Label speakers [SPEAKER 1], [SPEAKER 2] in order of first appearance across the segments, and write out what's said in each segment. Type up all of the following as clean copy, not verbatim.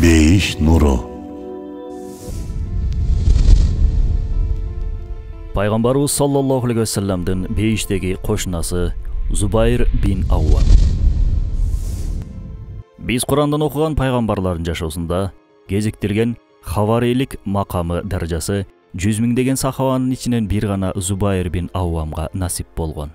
[SPEAKER 1] Бейиш нуру.
[SPEAKER 2] Пайгамбарыбыз саллаллаху алейхи ва салламдын бейиштеги кошунасы Зубайр бин Ауам. Биз Курандан окуган пайгамбарлардын жашоосунда кезиктирген хаварийлик макамы даражасы 100 миңдеген сахабанын ичинен бир гана Зубайр бин Ауамга насип болгон.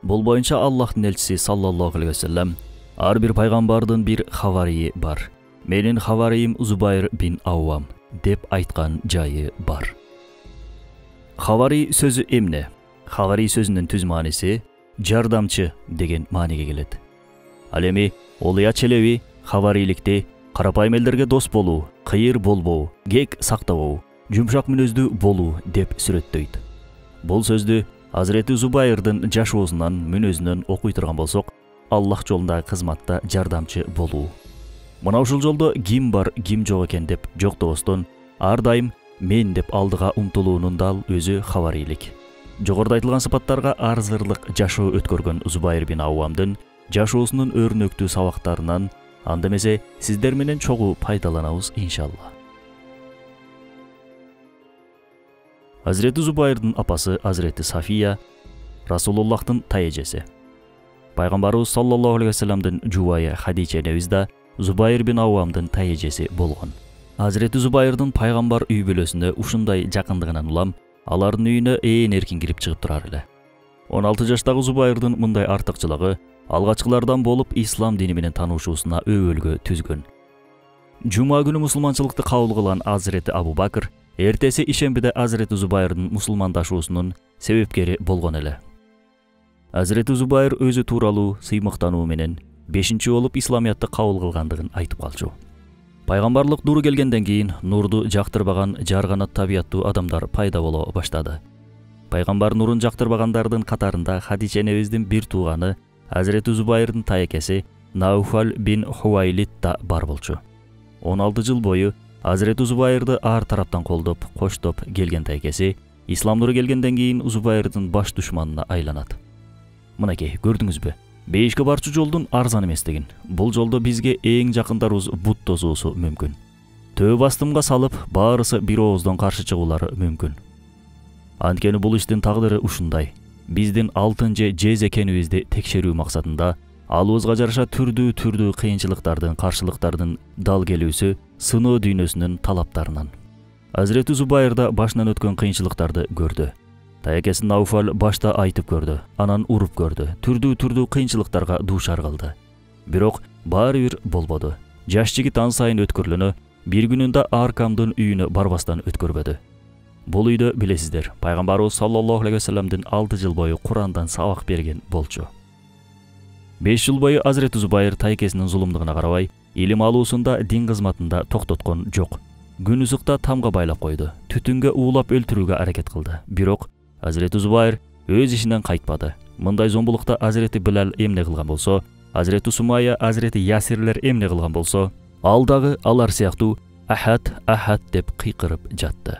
[SPEAKER 2] Бул боюнча Аллахтын элчиси саллаллаху алейхи ва саллам ар бир пайгамбардын бир хаварийи бар. Менин хаварийим Зубайр бин Ауам деп айткан жайы бар. Хавари сөзү эмне? Хавари сөзүнүн түз мааниси жардамчы деген мааниге келет. Ал эми Олия Челеби хавариликти карапайым элдерге дос болуу, кыйыр болбоо, кек сактабоо, жумшак мүнөздүү болуу деп сүрөттөйт. Бул сөздү Азирети Зубайрдын жашоосунан, мүнөзүнөн окуй турган болсок, Аллах жолундагы кызматта жардамчы болуу. Мына ушул жолдо ким бар, ким жок экен деп жоктобостон, ар дайым мен деп алдыга умтулуунун дал өзү хаварилик. Жогоруда айтылган сыпаттарга арзырлык жашоо өткөргөн Зубайр бин Ауамдын жашоосунун өрнөктүү сабактарынан анда эмесе сиздер менен чогуу пайдаланабыз иншалла. Азирети Зубайрдын апасы Азирети Сафия Расулуллахтын тайэжеси. Пайгамбарыбыз саллаллаху алейхи ва салламдын жубайы Хадича энебиз да Зубайр бин Ауамдын тайэжеси болгон. Азирети Зубайрдын пайгамбар үй бүлөсүнө ушундай жакындыгынан улам алардын үйүнө ээн эркин кирип чыгып турар эле. 16 жаштагы Зубайрдын мындай артыкчылыгы алгачкылардан болуп ислам дини менен таанышуусуна өбөлгө түзгөн. Жума күнү мусулманчылыкты кабыл кылган Азирети Абу Бакр эртеси ишембиде Азирети Зубайрдын мусулмандашуусунун себепкери болгон эле. Азирети Зубайр өзү тууралуу сыймыктануу менен 5-чи болуп исламиятты кабыл кылгандыгын айтып калчу. Пайгамбарлык нуру келгенден кийин нурду жактырбаган жарганат табияттуу адамдар пайда боло баштады. Пайгамбар нурун жактырбагандардын катарында Хадича энебиздин бир тууганы Азирети Зубайрдын тайекеси Науфал бин Хуайлид да бар болчу. 16 жыл бою Азирети Зубайрды ар тараптан колдоп, коштоп келген тайекеси ислам нуру келгенден кийин Зубайрдын баш душманына айланат. Мынакей, көрдүңүзбү? Бейишке барчу жолдун арзан эместигин. Бул жолдо бизге эң жакындарыбыз бут тосуусу мүмкүн. Төө бастымга салып, баарысы бир ооздон каршы чыгуулары мүмкүн. Анткени бул иштин тагдыры ушундай. Биздин алтын же жез экенибизди текшерүү максатында алыбызга жараша түрдүү кыйынчылыктардын, каршылыктардын дал келүүсү сыноо дүйнөсүнүн талаптарынан. Азирети Зубайр да башынан өткөн кыйынчылыктарды көрдү. Тайекесин Науфал башта айтып көрдү, анан уруп көрдү, түрдүү кыйынчылыктарга дуушар кылды. Бирок баары бир болбоду. Жаш жигит ан сайын өткөрлөнө, бир күнүндө Аркамдын үйүнө барбастан өткөрбөдү. Бул үйдө билесиздер, пайгамбарыбыз саллаллаху алейхи ва салламдын 6 жыл бою Курандан сабак берген болчу. 5 жыл бою Азирети Зубайр тайекесинин зулумдугуна карабай, илим алуусунда, дин кызматында токтоткон жок. Күн ысыкта тамга байлап койду, түтүнгө уулап өлтүрүүгө аракет кылды. Бирок Азирети Зубайр өз ишинен кайтпады. Мындай зомбулукта Азирети Билал эмне кылган болсо, Азирети Сумайя, Азирети Ясирлер эмне кылган болсо, ал дагы алар сыяктуу ахат деп кыйкырып жатты.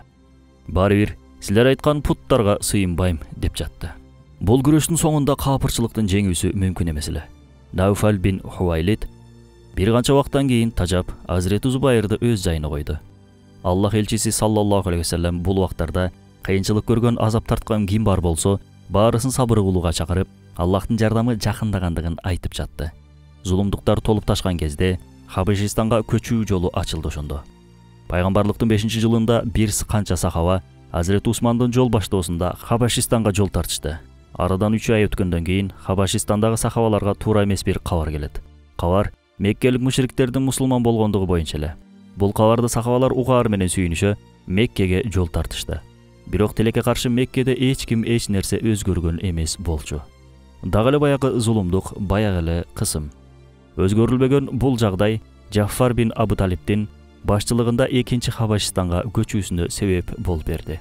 [SPEAKER 2] Баары бир силер айткан путтарга сыйынбайм деп жатты. Бул күрөштүн соңунда капырчылыктын жеңүүсү мүмкүн эмес эле. Науфал бин Хуайлид бир канча убакыттан кийин тажап Азирети Зубайрды өз жайына койду. Аллах элчиси саллаллаху алейхи ва саллам бул убактарда кыйынчылык көргөн, азап тарткан ким бар болсо, баарысын сабыр кылууга чакырып, Аллахтын жардамы жакындагандыгын айтып жатты. Зулумдуктар толуп ташкан кезде Хабашистанга көчүү жолу ачылды ошондо. Пайгамбарлыктын 5-чи жылында бир канча сахаба Азирети Усмандын жол баштоосунда Хабашистанга жол тартышты. Арадан 3 ай өткөндөн кийин Хабашистандагы сахабаларга туура эмес бир кабар келет. Кабар Меккелик мушриктердин мусулман болгондугу боюнча эле. Бул кабарды сахабалар угаар менен сүйүнүшө Меккеге жол тартышты. Бирок тилекке каршы Меккеде эч ким эч нерсе өзгөргөн эмес болчу. Дагы эле баягы зулумдук, баягы эле кысым. Өзгөрүлбөгөн бул жагдай Жаффар бин Абу Талиптин башчылыгында 2-чи Хабашистанга көчүүсүнө себеп болуп берди.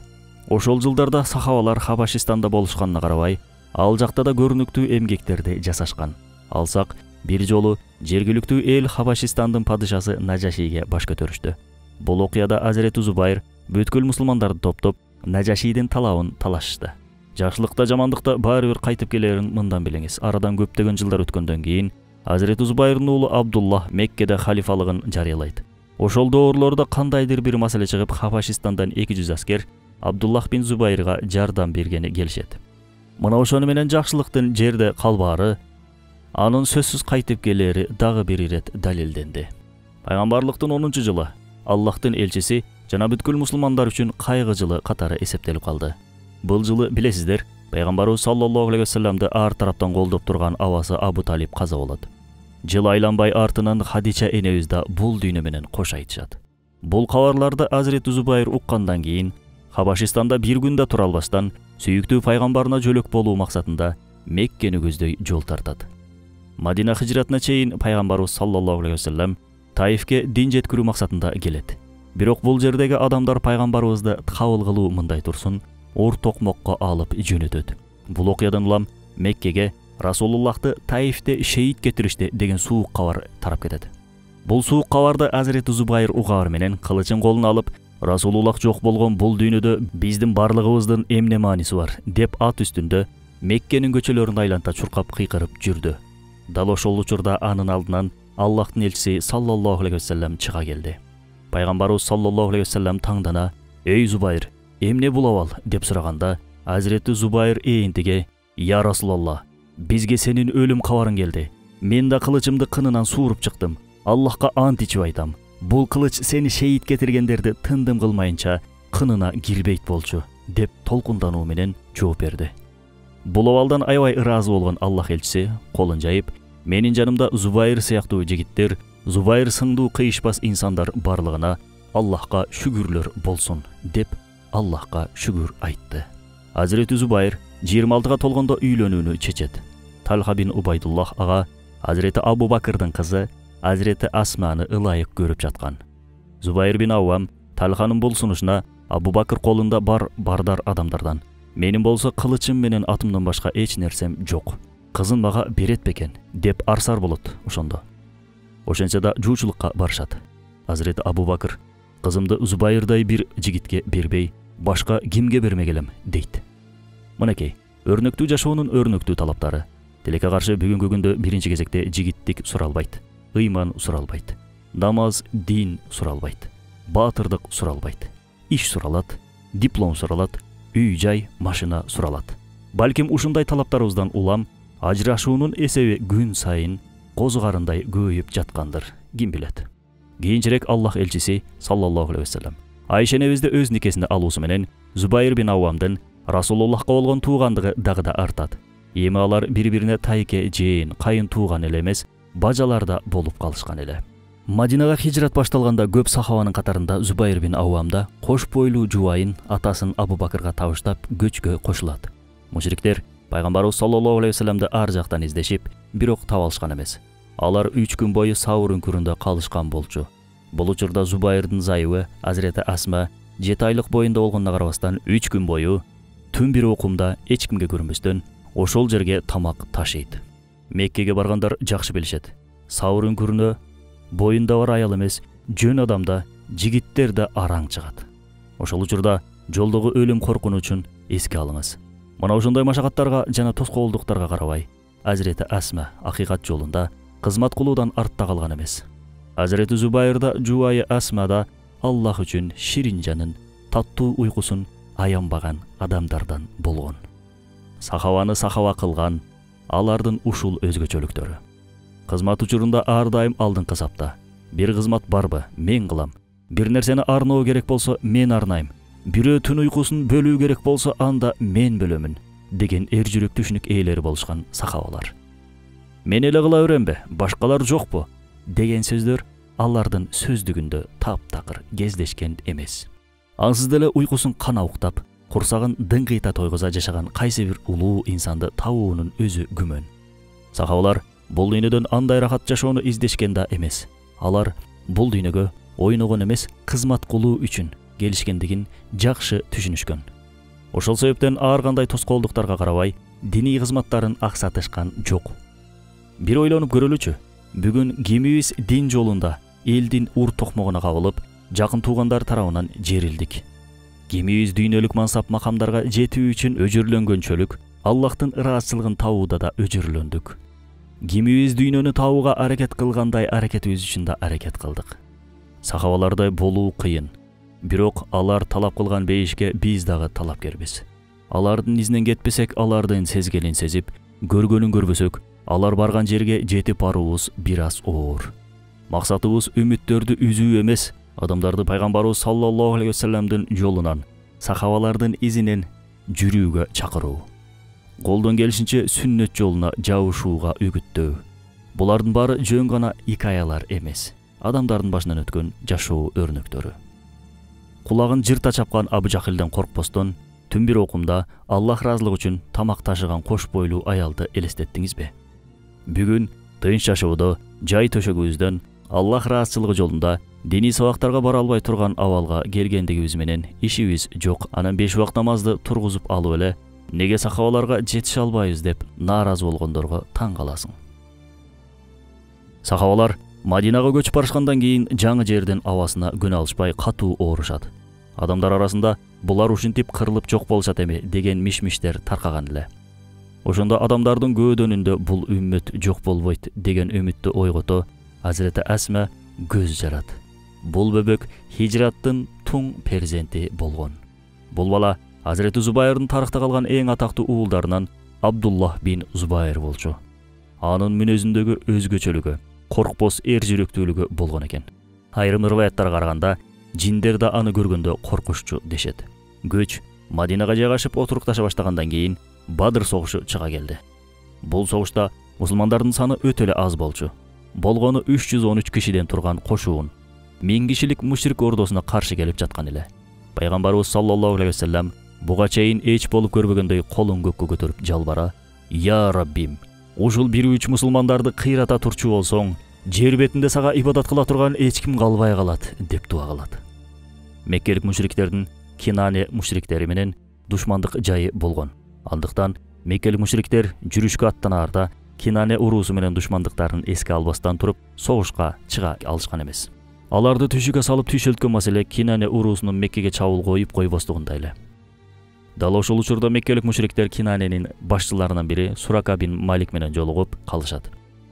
[SPEAKER 2] Ошол жылдарда сахабалар Хабашистанда болушканына карабай, ал жакта да көрүнүктүү эмгектерди жасашкан. Алсак, бир жолу жергиликтүү эл Хабашистандын падышасы Нажашиге баш көтөрүштү. Бул окуяда Азирети Зубайр бүткүл мусулмандарды топтоп Нажашидин талабын талашышты. Жакшылыкта, жамандыкта баары бир кайтып келерин мындан билиңиз. Арадан көптөгөн жылдар өткөндөн кийин Азирети Зубайрдын уулу Абдулла Меккеде халифалыгын жарыялайт. Ошол доорлордо кандайдыр бир маселе чыгып, Хабашистандан 200 аскер Абдуллах бин Зубайрга жардам бергени келишет. Мына ошону менен жакшылыктын жерде калбаары, анын сөзсүз кайтып келери дагы бир ирет далилденди. Пайгамбарлыктын 10-жылы Аллахтын элчиси жана бүткүл мусулмандар үчүн кайгы жылы катары эсептелип калды. Бул жылы билесиздер, Пайгамбарыбыз саллаллаху алейхи вассаламды ар тараптан колдоп турган абасы Абу Талиб каза болот. Жыл айланбай артынан Хадича энебиз да бул дүйнө менен кош айтышат. Бул кабарларды Азирети Зубайр уккандан кийин Хабашистанда бир күндө тура албастан сүйүктүү пайгамбарына жөлөк болуу максатында Меккени көздөй жол тартат. Мадина хижратына чейин Пайгамбарыбыз саллаллаху алейхи вассалам Таифке дин жеткирүү максатында келет. Бирок бул жердеги адамдар пайгамбарыбызды кабыл кылуу мындай турсун, ор токмокко алып жөнөтөт. Бул окуядан улам Меккеге Расулуллахты Таифте шейит кетиришти деген суук кабар тарап кетет. Бул суук кабарды Азирети Зубайр угаар менен кылычын колуна алып, Расулуллах жок болгон бул дүйнөдө биздин барлыгыбыздын эмне мааниси бар деп ат үстүндө Меккенин көчөлөрүн айланта чуркап кыйкырып жүрдү. Дал ошол учурда анын алдынан Аллахтын элчиси саллаллаху алейхи вассалам чыга келди. Пайгамбарыбыз саллаллаху алейхи вассалам таңдана: "Эй Зубайр, эмне бул абал?" деп сураганда, Азирети Зубайр эйинтиге: "Я Расулаллах, бизге сенин өлүм кабарың келди. Мен да кылычымды кынынан сууруп чыктым. Аллахка ант ичип айтам. Бул кылыч сени шейит кетиргендерди тындым кылмайынча кынына кирбейт болчу" деп толкундануу менен жооп берди. Бул абалдан аябай ыраазы болгон Аллах элчиси колун жайып: "Менин жанымда Зубайр сыяктуу жигиттер, Зубайр сыңдуу кыйышпас инсандар барлыгына Аллахка шүгүрлөр болсун" деп Аллахка шүгүр айтты. Азирети Зубайр 26-га толгондо үйлөнүүнү чечет. Талха бин Убайдуллах ага Азирети Абу Бакырдын кызы Азирети Асманы ылайык көрүп жаткан. Зубайр бин Аввам Талханын бул сунушуна: "Абу Бакыр колунда бар бардар адамдардан. Менин болсо кылычым менен атымдан башка эч нерсем жок. Кызын мага берет бекен" деп арсар болот ошондо. Ошентсе да жуучулукка барышат. Азирети Абу Бакыр: "Кызымды Зубайрдай бир жигитке бербей, башка кимге бермек элем" дейт. Мынакей, өрнөктүү жашоонун өрнөктүү талаптары. Тилекке каршы бүгүнкү күндө биринчи кезекте жигиттик суралбайт, ыйман суралбайт, намаз, дин суралбайт, баатырдык суралбайт, иш суралат, диплом суралат, үй-жай, машина суралат. Балким ушундай талаптарыбыздан улам ажырашуунун эсеби күн сайын козугарындай көбөйүп жаткандыр, ким билет. Кийинчерээк Аллах элчиси саллаллаху алейхи вассалам Айша энебизди өз никесине алуусу менен Зубайр бин Аввамдын Расулуллахка болгон туугандыгы дагы да артат. Эми алар бири-бирине тайке, жээн, кайын тууган эле эмес, бажалар да болуп калышкан эле. Мадинага хижрат башталганда көп сахабанын катарында Зубайр бин Аввам да кош бойлуу жубайын атасын Абу Бакырга табыштап көчкө кошулат. Мушриктер Пайгамбарыбыз саллаллаху алейхи вассаламды ар жактан издешип, бирок таба алышкан эмес. Алар 3 күн бою Саур үңкүрүндө калышкан болчу. Бул учурда Зубайрдын зайыбы Азирети Асма 7 айлык боюнда болгонуна карабастан 3 күн бою түн бир окумда эч кимге көрүнбөстөн ошол жерге тамак ташыйт. Меккеге баргандар жакшы билишет. Саур үңкүрүнө боюнда бар аял эмес, жөн адамда, жигиттер да араң чыгат. Ошол учурда жолдогу өлүм коркунучун эске алыңыз. Мына ошондой машакаттарга жана тоскоолдуктарга карабай, Азирети Асма акыйкат жолунда кызмат кылуудан артта калган эмес. Азирети Зубайрда жубайы Асмада Аллах үчүн ширин жанын, таттуу уйкусун аянбаган адамдардан болгон. Сахабаны сахаба кылган алардын ушул өзгөчөлүктөрү. Кызмат учурунда ар дайым алдыңкы сапта. Бир кызмат барбы, мен кылам. Бир нерсени арноо керек болсо мен арнайм. Бирөө түн уйкусун бөлүү керек болсо анда мен бөлөмүн деген эр жүрөк түшүнүк ээлери болушкан сахабалар. Мен эле кыла беремби, башкалар жокпу деген сөздөр алардын сөздүгүндө таптакыр кездешкен эмес. Ансыз деле уйкусун кана уктап, курсагын дыңкыйта тойгуза жашаган кайсы бир улуу инсанды табуунун өзү күмөн. Сахабалар бул дүйнөдөн андай рахат жашоону издешкен да эмес. Алар бул дүйнөгө ойногон эмес, кызмат кылуу үчүн келишкендигин жакшы түшүнүшкөн. Ошол себептен ар кандай тоскоолдуктарга карабай, диний кызматтарын аксатышкан жок. Бир ойлонуп көрөлүчү. Бүгүн кимибиз дин жолунда элдин ур токмогуна кабылып, жакын туугандар тарабынан жерилдик. Кимибиз дүйнөлүк мансап макамдарга жетүү үчүн өжүрлөнгөнчөлүк, Аллахтын ыраазычылыгын табууда да өжүрлөндүк. Кимибиз дүйнөнү табууга аракет кылгандай аракетибиз үчүн да аракет кылдык. Сахабалардай болуу кыйын. Бирок алар талап кылган бейишке биз дагы талапкербиз. Алардын изинен кетпесек, алардын сезгенин сезип, көргөнүн көрбөсөк, алар барган жерге жетип баруубуз бир аз оор. Максатыбыз үмүттөрдү үзүү эмес, адамдарды пайгамбарыбыз саллаллаху алейхи вассаламдын жолунан, сахабалардын изинен жүрүүгө чакыруу. Колдон келишинче сүннөт жолуна жабышууга үгүттөө. Булардын баары жөн гана икаялар эмес, адамдардын башынан өткөн жашоо өрнөктөрү. Кулагын жырта чапкан Абу Жахилден коркпостон, түн бир окумда Аллах ыраазылыгы үчүн тамак ташыган кош бойлуу аялды элестеттиңизби? Бүгүн тынч жашоодо жай төшөгүбүздөн Аллах ыраазычылыгы жолунда диний сабактарга бара албай турган абалга келгендигибиз менен ишибиз жок. Анан 5 убак намазды тургузуп алып эле неге сахабаларга жетише албайбыз деп нааразы болгондорго таң каласың. Сахабалар Мадинага көчүп барышкандан кийин жаңы жердин абасына күнө алышпай катуу оорушат. Адамдар арасында булар ушинтип кырылып жок болушат эми деген миш-миштер таркаган эле. Ошондо адамдардын көөдөнүндө бул үммөт жок болбойт деген үмүттү ойгото Азирети Асма көз жарат. Бул бөбөк хижраттын туң перзенти болгон. Бул бала Азирети Зубайрдын тарыхта калган эң атактуу уулдарынан Абдуллах бин Зубайр болчу. Анын мүнөзүндөгү өзгөчөлүгү, коркпос эр жүрөктүүлүгү болгон экен. Айрым риваяттарга караганда, жиндер да аны көргөндө коркушчу дешет. Көч Мадинага жайгашып отурукташа баштагандан кийин Бадыр согушу чыга келди. Бул согушта мусулмандардын саны өтө эле аз болчу. Болгону 313 кишиден турган кошуун 1000 кишилик мушрик ордосуна каршы келип жаткан эле. Пайгамбарыбыз саллаллаху алейхи вассалам буга чейин эч болуп көрбөгөндөй колун көккө көтөрүп жалбара: "Я Раббим, ушул 1-3 мусулмандарды кыйрата турчу болсоң, жер бетинде сага ибадат кыла турган эч ким калбай калат" деп дуа кылат. Меккелик мушриктердин Кинане мушриктери менен душмандык жайы болгон. Андыктан Меккелик мушриктер жүрүшкө аттанаарда Кинане уруусу менен душмандыктарын эске албастан туруп согушка чыга алышкан эмес. Аларды түшүккө салып түйшөлткөн маселе Кинане уруусунун Меккеге чабуул коюп койбостугунда эле. Дал ошол учурда Меккелик мушриктер Кинаненин башчыларынан бири Сурака бин Малик менен жолугуп калышат.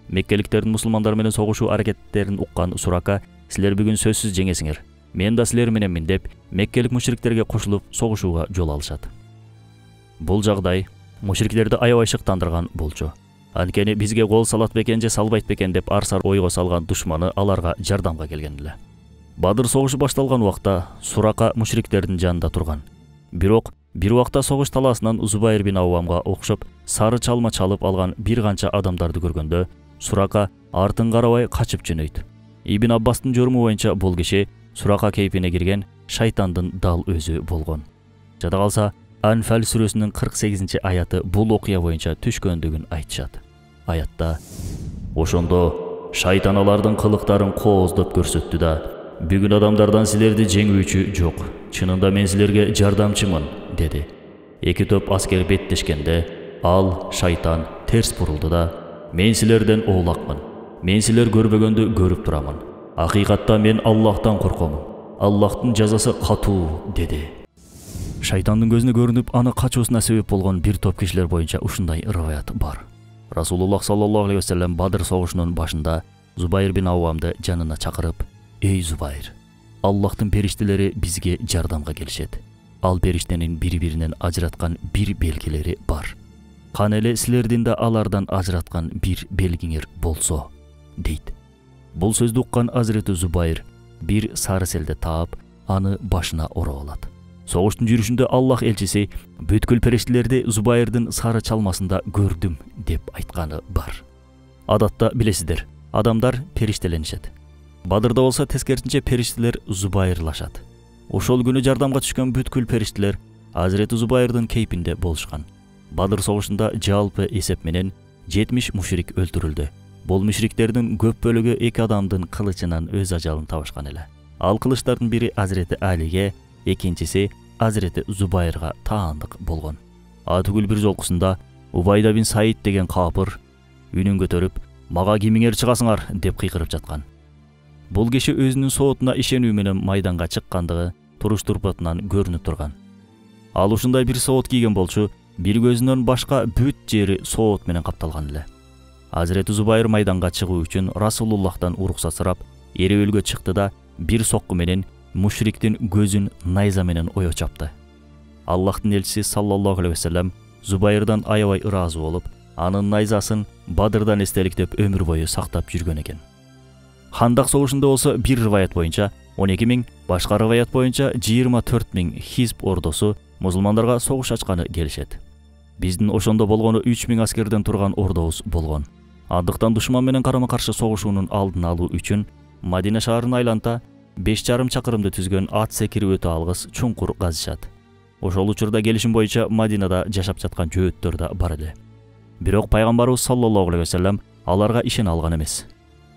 [SPEAKER 2] Меккеликтердин мусулмандар менен согушуу аракеттерин уккан Сурака: "Силер бүгүн сөзсүз жеңесиңер. Мен да силер мененмин" деп Меккелик мушриктерге кошулуп согушууга жол алышат. Бул жагдай мушриктерди аябай шыктандырган болчу. Анткени бизге кол салат бекен же салбайт бекен деп арсар ойго салган душманы аларга жардамга келген эле. Бадыр согушу башталган убакта Сурака мушриктердин жанында турган. Бирок бир убакта согуш талаасынан Зубайр бин Аввамга окшоп сары чалма чалып алган бир канча адамдарды көргөндө Сурака артын карабай качып жөнөйт. Ибн Аббастын жоруму боюнча бул киши Сурака кейпине кирген шайтандын дал өзү болгон. Жада калса Анфал сүрөсүнүн 48 аяты бул окуя боюнча түшкөндүгүн айтышат. Аятта: "Ошондо шайтан алардын кылыктарын кооздоп көрсөттү да, бүгүн адамдардан силерди жеңүүчү жок. Чынында мен силерге жардамчымын" деди. Эки топ аскер беттешкенде ал шайтан терс бурулду да: "Мен силерден оолакмын. Мен силер көрбөгөндү көрүп турамын. Акыйкатта мен Аллахтан коркомун. Аллахтын жазасы катуу" деди. Шайтандын көзүнө көрүнүп, аны качуусуна себеп болгон бир топ кишилер боюнча ушундай риваят бар. Расулуллах саллаллаху алейхи вассалам Бадыр согушунун башында Зубайр бин Аввамды жанына чакырып: "Эй Зубайр, Аллахтын периштелери бизге жардамга келишет. Ал периштенин бири-биринен ажыраткан бир белгилери бар. Кан эле силердин да алардан ажыраткан бир белгиңер болсо" дейт. Бул сөздү уккан Азирети Зубайр бир сары селди таап, аны башына ороп алат. Согуштун жүрүшүндө Аллах элчиси бүткүл периштелерди Зубайрдын сары чалмасында көрдүм деп айтканы бар. Адатта билесиздер, адамдар периштеленишет. Бадырда болсо тескерисинче периштелер Зубайрлашат. Ошол күнү жардамга түшкөн бүткүл периштелер Азирети Зубайрдын кейпинде болушкан. Бадыр согушунда жалпы эсеп менен 70 мушрик өлтүрүлдү. Бул мушриктердин көп бөлүгү эки адамдын кылычынан өз ажалын табышкан эле. Ал кылычтардын бири Азирети Алиге, экинчиси Азирети Зубайрга таандык болгон. Атүгүл бир жолкусунда Убайда бин Саид деген капыр үнүн көтөрүп: "Мага кимиңер чыгасыңар" деп кыйкырып жаткан. Бул киши өзүнүн соотуна ишенүү менен майданга чыккандыгы туруш турпатынан көрүнүп турган. Ал ушундай бир соот кийген болчу, бир көзүнөн башка бүт жери соот менен капталган эле. Азирети Зубайр майданга чыгуу үчүн Расулуллахтан уруксат сурап, эреөлгө чыкты да bir sokku menен mушриктин көзүн найза менен ое чапты. Аллахтын элчиси саллаллаху алейхи вассалам Зубайырдан аябай ыраазы болуп, анын найзасын Бадырдан эстеликтеп өмүр бою сактап жүргөн экен. Хандак согушунда болсо бир риваят боюнча 12 000, башка риваят боюнча 24 000 хизб ордосу мусулмандарга согуш ачканы келишет. Биздин ошондо болгону 3 000 аскерден турган ордобуз болгон. Андыктан душман менен карама-каршы согушуунун алдын алуу үчүн Мадина шаарын айланта 5,5 чакырымды түзгөн ат секирип өтө алгыс чуңкур казышат. Ошол учурда келишим боюнча Мадинада жашап жаткан жөөттөр да бар эле. Бирок пайгамбарыбыз саллаллаху алейхи вассалам аларга ишене алган эмес.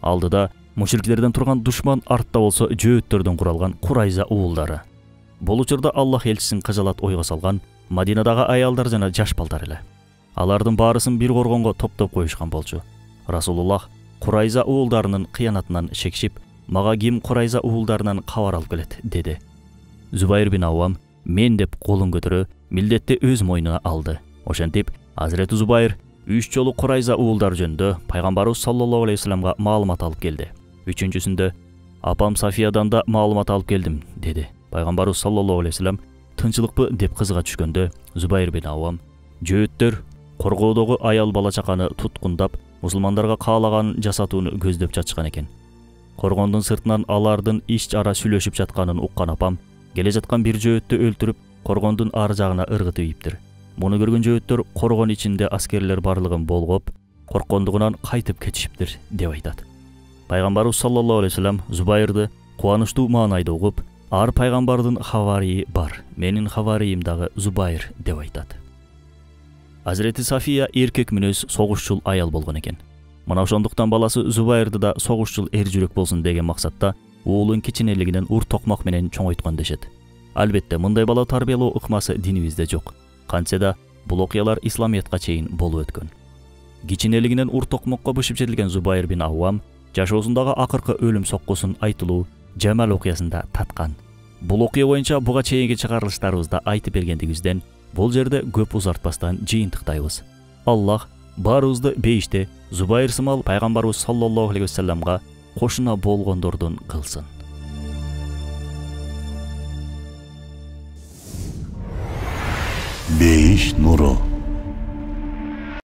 [SPEAKER 2] Алдыда мушриктерден турган душман, артта болсо жөөттөрдөн куралган Курайза уулдары. Бул учурда Аллах элчисин кажалат ойго салган Мадинадагы аялдар жана жаш балдар эле. Алардын баарысын бир коргонго топтоп коюшкан болчу. Расулуллах Курайза уулдарынын кыянатынан шекшип, мага ким Курайза уулдарынан кабар алып келет деди. Зубайыр бин Аввам мен деп колун көтөрө милдетти өз мойнуна алды. Ошентип Азирети Зубайыр 3 жолу Курайза уулдар жөнүндө пайгамбарыбыз саллаллаху алейхи вассаламга маалымат алып келди. Үчүнчүсүндө апам Сафиядан да маалымат алып келдим деди. Пайгамбарыбыз саллаллаху алейхи вассалам тынчылыкпы деп кызыга түшкөндө Зубайыр бин Аввам жөөттөр коргоодогу аял бала чаканы туткундап мусулмандарга каалаганын жасатууну көздөп жатышкан экен. Коргондун сыртынан алардын иш-чара сүйлөшүп жатканын уккан апам келе жаткан бир жөөттү өлтүрүп коргондун ар жагына ыргытып ийиптир. Муну көргөн жөөттөр коргон ичинде аскерлер барлыгын болгоп, корккондугунан кайтып кетишиптир деп айтат. Пайгамбарыбыз саллаллаху алейхи вассалам Зубайырды кубанычтуу маанайда угуп, ар пайгамбардын хаварийи бар, менин хавариим дагы Зубайыр деп айтат. Азирети Сафия эркек мүнөз согушчул аял болгон экен. Мына ошондуктан баласы Зубайырды да согушчул эр жүрөк болсун деген максатта уулун кичинелигинен ур токмак менен чоңойткон дешет. Албетте мындай бала тарбиялоо ыкмасы динибизде жок. Кантсе да бул окуялар исламиятка чейин болуп өткөн. Кичинелигинен ур токмокко бышып жетилген Зубайыр бин Аввам жашоосундагы акыркы өлүм соккусун айтылуу Жамал окуясында таткан. Бул окуя боюнча буга чейинки чыгарылыштарыбызда айтып бергендигибизден бул жерде көп узартпастан жыйынтыктайбыз. Аллах баарыбызды бейиште Зубайыр сымал пайгамбарыбыз саллаллаху алейхи вассаламга кошуна болгондордун кылсын.
[SPEAKER 1] Бейиш нуру.